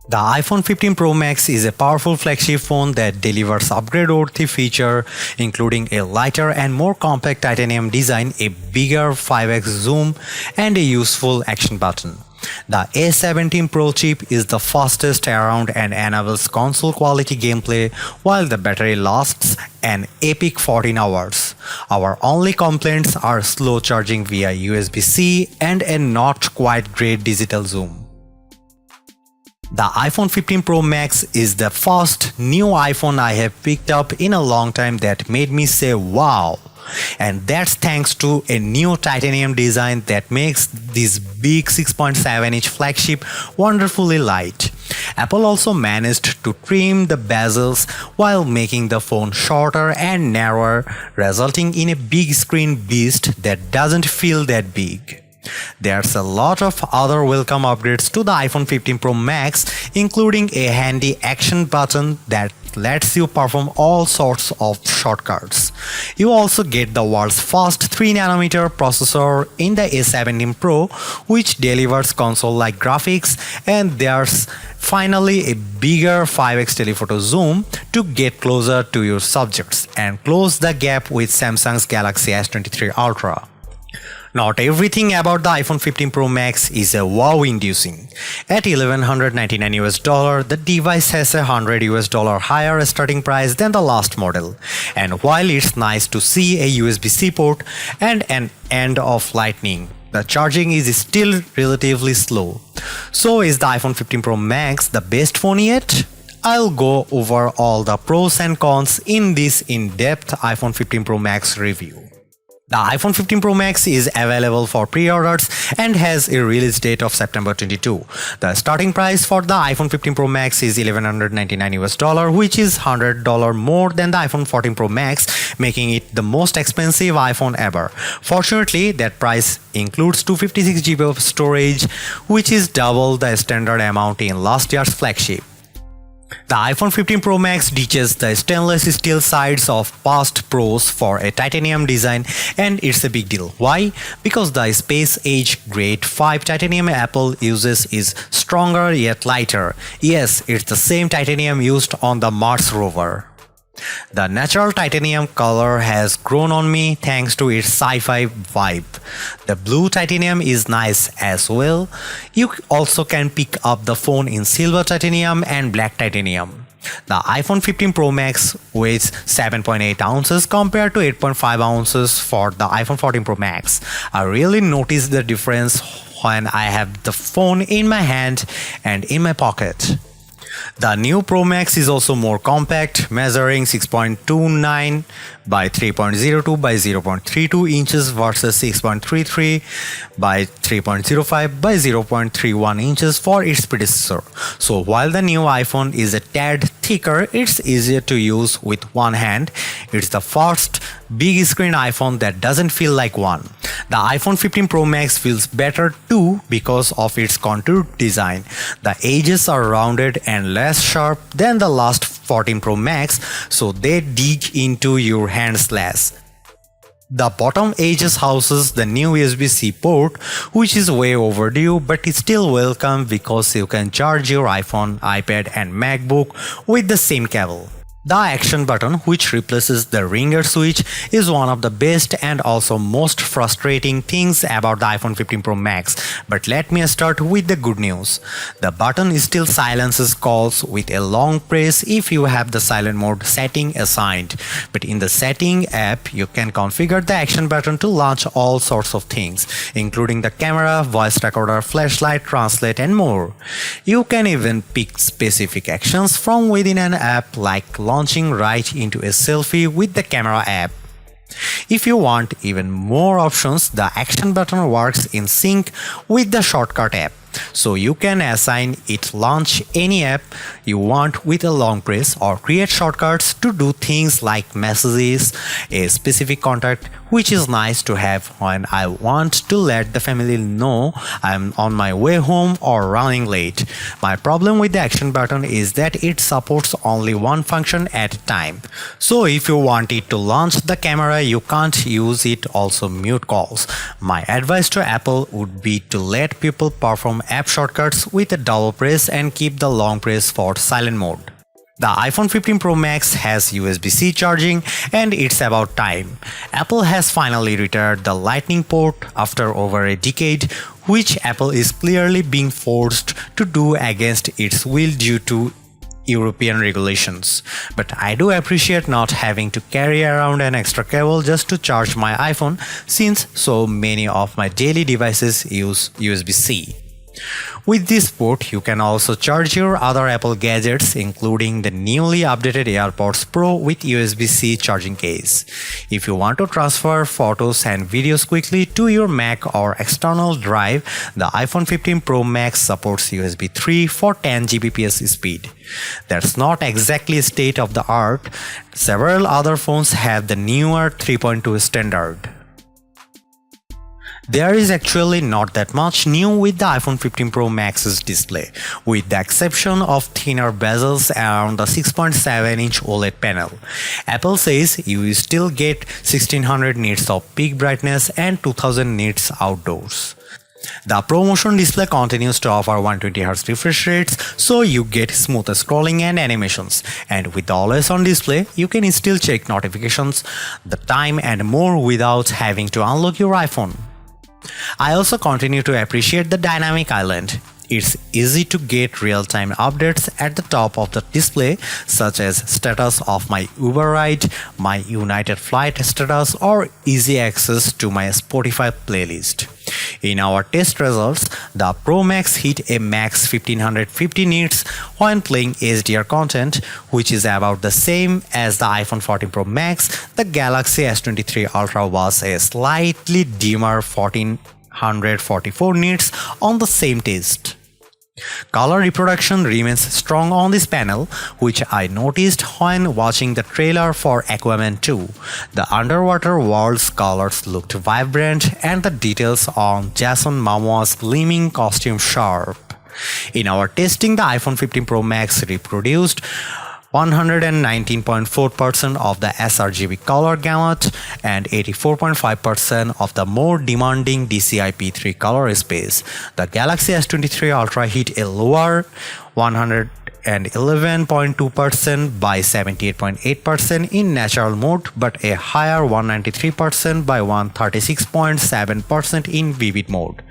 The iPhone 15 Pro Max is a powerful flagship phone that delivers upgrade-worthy features including a lighter and more compact titanium design, a bigger 5x zoom, and a useful action button. The A17 Pro chip is the fastest around and enables console-quality gameplay while the battery lasts an epic 14 hours. Our only complaints are slow charging via USB-C and a not quite great digital zoom. The iPhone 15 Pro Max is the first new iPhone I have picked up in a long time that made me say wow. And that's thanks to a new titanium design that makes this big 6.7-inch flagship wonderfully light. Apple also managed to trim the bezels while making the phone shorter and narrower, resulting in a big screen beast that doesn't feel that big. There's a lot of other welcome upgrades to the iPhone 15 Pro Max, including a handy action button that lets you perform all sorts of shortcuts. You also get the world's first 3nm processor in the A17 Pro, which delivers console-like graphics, and there's finally a bigger 5x telephoto zoom to get closer to your subjects and close the gap with Samsung's Galaxy S23 Ultra. Not everything about the iPhone 15 Pro Max is a wow-inducing. At $1,199, the device has a $100 higher starting price than the last model. And while it's nice to see a USB-C port and an end of Lightning, the charging is still relatively slow. So is the iPhone 15 Pro Max the best phone yet? I'll go over all the pros and cons in this in-depth iPhone 15 Pro Max review. The iPhone 15 Pro Max is available for pre-orders and has a release date of September 22. The starting price for the iPhone 15 Pro Max is $1,199, which is $100 more than the iPhone 14 Pro Max, making it the most expensive iPhone ever. Fortunately, that price includes 256GB of storage, which is double the standard amount in last year's flagship. The iPhone 15 Pro Max ditches the stainless steel sides of past Pros for a titanium design, and it's a big deal. Why? Because the Space Age Grade 5 titanium Apple uses is stronger yet lighter. Yes, it's the same titanium used on the Mars rover. The natural titanium color has grown on me thanks to its sci-fi vibe. The blue titanium is nice as well. You also can pick up the phone in silver titanium and black titanium. The iPhone 15 Pro Max weighs 7.8 ounces compared to 8.5 ounces for the iPhone 14 Pro Max. I really noticed the difference when I have the phone in my hand and in my pocket. The new Pro Max is also more compact, measuring 6.29 by 3.02 by 0.32 inches versus 6.33 by 3.05 by 0.31 inches for its predecessor. So while the new iPhone is a tad thicker, it's easier to use with one hand. It's the first big screen iPhone that doesn't feel like one. The iPhone 15 Pro Max feels better too because of its contoured design. The edges are rounded and less sharp than the last 14 Pro Max, so they dig into your hands less. The bottom edges houses the new USB-C port, which is way overdue, but it's still welcome because you can charge your iPhone, iPad and MacBook with the same cable. The action button, which replaces the ringer switch, is one of the best and also most frustrating things about the iPhone 15 Pro Max. But let me start with the good news. The button still silences calls with a long press if you have the silent mode setting assigned. But in the setting app, you can configure the action button to launch all sorts of things, including the camera, voice recorder, flashlight, translate and more. You can even pick specific actions from within an app, like launching right into a selfie with the camera app. If you want even more options, the action button works in sync with the shortcut app, so you can assign it launch any app you want with a long press or create shortcuts to do things like messages, a specific contact which is nice to have when I want to let the family know I'm on my way home or running late. My problem with the action button is that it supports only one function at a time. So if you want it to launch the camera, you can't use it also mute calls. My advice to Apple would be to let people perform app shortcuts with a double press and keep the long press for silent mode. The iPhone 15 Pro Max has USB-C charging, and it's about time. Apple has finally retired the Lightning port after over a decade, which Apple is clearly being forced to do against its will due to European regulations. But I do appreciate not having to carry around an extra cable just to charge my iPhone, since so many of my daily devices use USB-C. With this port, you can also charge your other Apple gadgets, including the newly updated AirPods Pro with USB-C charging case. If you want to transfer photos and videos quickly to your Mac or external drive, the iPhone 15 Pro Max supports USB 3 for 10 Gbps speed. That's not exactly state of the art. Several other phones have the newer 3.2 standard. There is actually not that much new with the iPhone 15 Pro Max's display, with the exception of thinner bezels around the 6.7-inch OLED panel. Apple says you still get 1600 nits of peak brightness and 2000 nits outdoors. The ProMotion display continues to offer 120Hz refresh rates, so you get smoother scrolling and animations. And with the always-on display, you can still check notifications, the time and more without having to unlock your iPhone. I also continue to appreciate the dynamic island. It's easy to get real-time updates at the top of the display, such as status of my Uber ride, my United flight status, or easy access to my Spotify playlist. In our test results, the Pro Max hit a max 1550 nits when playing HDR content, which is about the same as the iPhone 14 Pro Max. The Galaxy S23 Ultra was a slightly dimmer 1444 nits on the same test. Color reproduction remains strong on this panel, which I noticed when watching the trailer for Aquaman 2. The underwater world's colors looked vibrant and the details on Jason Momoa's gleaming costume sharp. In our testing, the iPhone 15 Pro Max reproduced 119.4% of the sRGB color gamut and 84.5% of the more demanding DCI-P3 color space. The Galaxy S23 Ultra hit a lower 111.2% by 78.8% in natural mode, but a higher 193% by 136.7% in vivid mode.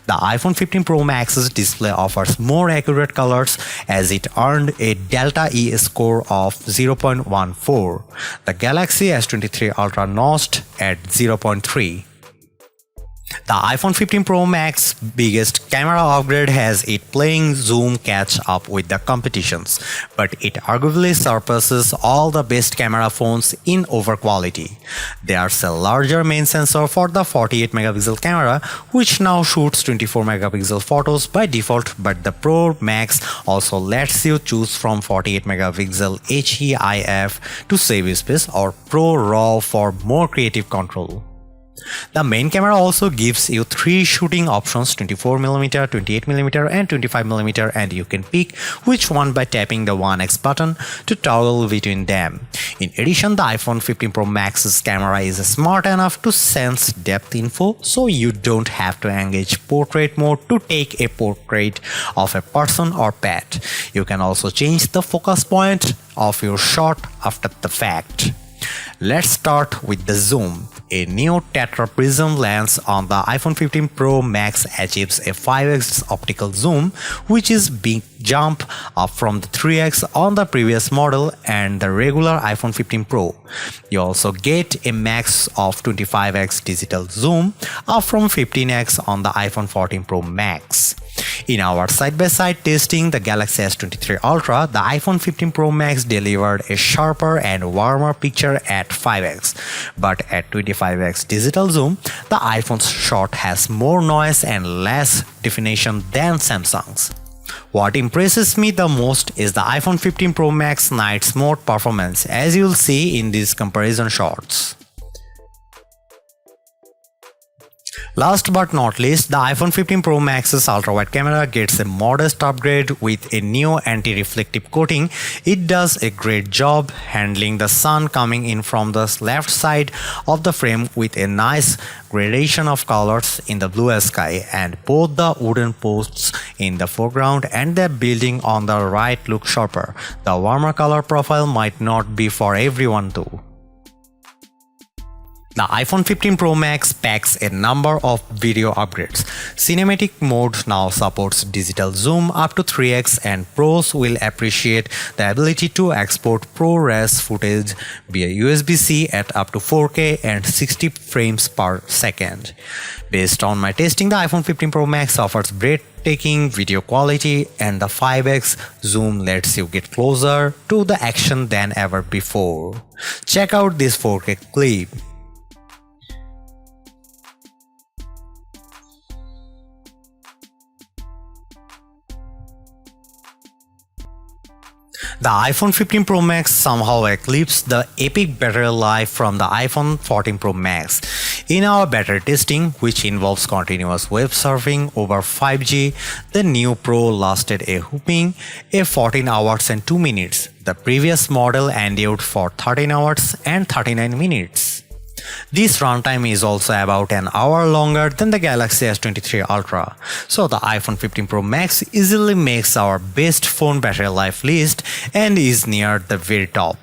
The iPhone 15 Pro Max's display offers more accurate colors as it earned a Delta E score of 0.14. The Galaxy S23 Ultra notched at 0.3. The iPhone 15 Pro Max biggest camera upgrade has it playing zoom catch up with the competitions, but it arguably surpasses all the best camera phones in over quality. There's a larger main sensor for the 48 megapixel camera, which now shoots 24 megapixel photos by default, but the Pro Max also lets you choose from 48 megapixel HEIF to save space or Pro RAW for more creative control. The main camera also gives you 3 shooting options: 24mm, 28mm and 25mm, and you can pick which one by tapping the 1x button to toggle between them. In addition, the iPhone 15 Pro Max's camera is smart enough to sense depth info, so you don't have to engage portrait mode to take a portrait of a person or pet. You can also change the focus point of your shot after the fact. Let's start with the zoom. A new tetra prism lens on the iPhone 15 Pro Max achieves a 5x optical zoom, which is big jump up from the 3x on the previous model and the regular iPhone 15 Pro. You also get a max of 25x digital zoom, up from 15x on the iPhone 14 Pro Max. In our side-by-side testing, the Galaxy S23 Ultra, the iPhone 15 Pro Max delivered a sharper and warmer picture at 5x, but at 25x digital zoom, the iPhone's shot has more noise and less definition than Samsung's. What impresses me the most is the iPhone 15 Pro Max night mode performance, as you'll see in these comparison shots. Last but not least, the iPhone 15 Pro Max's ultra-wide camera gets a modest upgrade with a new anti-reflective coating. It does a great job handling the sun coming in from the left side of the frame with a nice gradation of colors in the blue sky, and both the wooden posts in the foreground and the building on the right look sharper. The warmer color profile might not be for everyone though. The iPhone 15 Pro Max packs a number of video upgrades. Cinematic mode now supports digital zoom up to 3x, and pros will appreciate the ability to export ProRes footage via USB-C at up to 4K and 60 frames per second. Based on my testing, the iPhone 15 Pro Max offers breathtaking video quality, and the 5x zoom lets you get closer to the action than ever before. Check out this 4K clip. The iPhone 15 Pro Max somehow eclipsed the epic battery life from the iPhone 14 Pro Max. In our battery testing, which involves continuous web surfing over 5G, the new Pro lasted a whopping 14 hours and 2 minutes. The previous model endured for 13 hours and 39 minutes. This runtime is also about an hour longer than the Galaxy S23 Ultra, so the iPhone 15 Pro Max easily makes our best phone battery life list and is near the very top.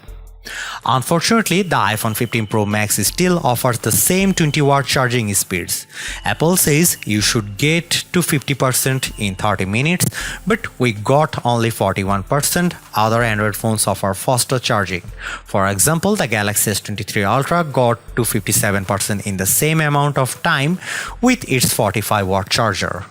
Unfortunately, the iPhone 15 Pro Max still offers the same 20-watt charging speeds. Apple says you should get to 50% in 30 minutes, but we got only 41%. Other Android phones offer faster charging. For example, the Galaxy S23 Ultra got to 57% in the same amount of time with its 45-watt charger.